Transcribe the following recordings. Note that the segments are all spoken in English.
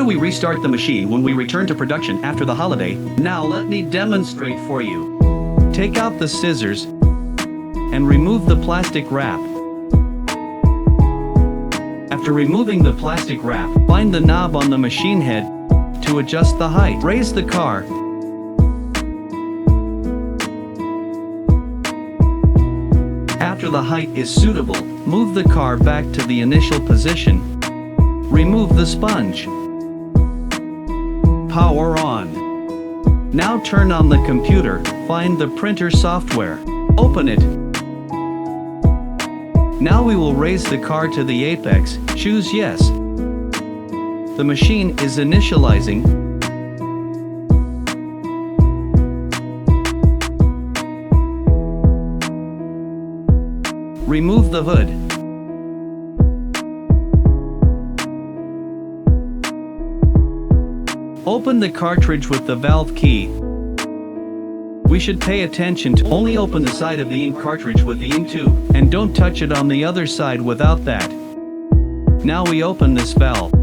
We restart the machine when we return to production after the holiday. Now let me demonstrate for you. Take out the scissors and remove the plastic wrap. After removing the plastic wrap, find the knob on the machine head to adjust the height. Raise the car. After the height is suitable, move the car back to the initial position. Remove the sponge. Power on. Now turn on the computer, find the printer software. Open it. Now we will raise the car to the apex, choose yes. The machine is initializing. Remove the hood. Open the cartridge with the valve key. We should pay attention to only open the side of the ink cartridge with the ink tube, and don't touch it on the other side without that. Now we open this valve.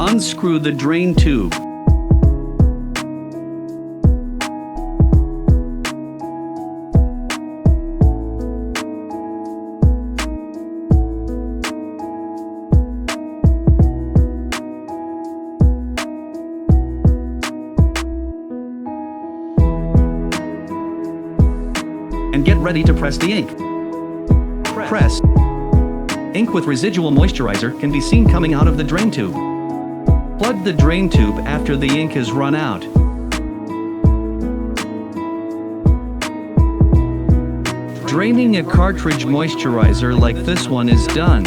Unscrew the drain tube. And get ready to press the ink. Press. Ink with residual moisturizer can be seen coming out of the drain tube. Plug the drain tube after the ink is run out. Draining a cartridge moisturizer like this one is done.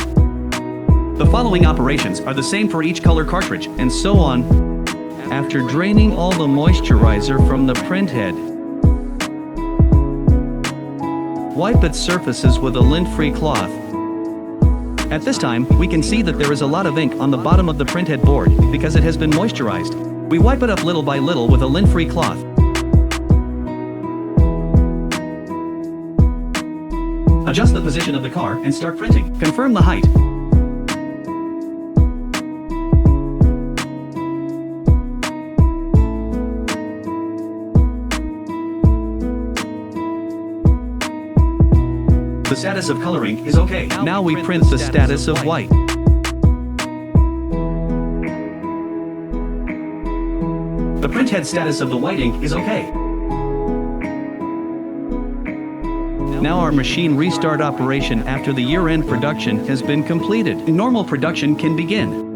The following operations are the same for each color cartridge, and so on. After draining all the moisturizer from the printhead, wipe its surfaces with a lint-free cloth. At this time, we can see that there is a lot of ink on the bottom of the printhead board because it has been moisturized. We wipe it up little by little with a lint-free cloth. Adjust the position of the car and start printing. Confirm the height. The status of coloring is okay. Now we print the status of white. The printhead status of the white ink is okay. Now our machine restart operation after the year-end production has been completed. Normal production can begin.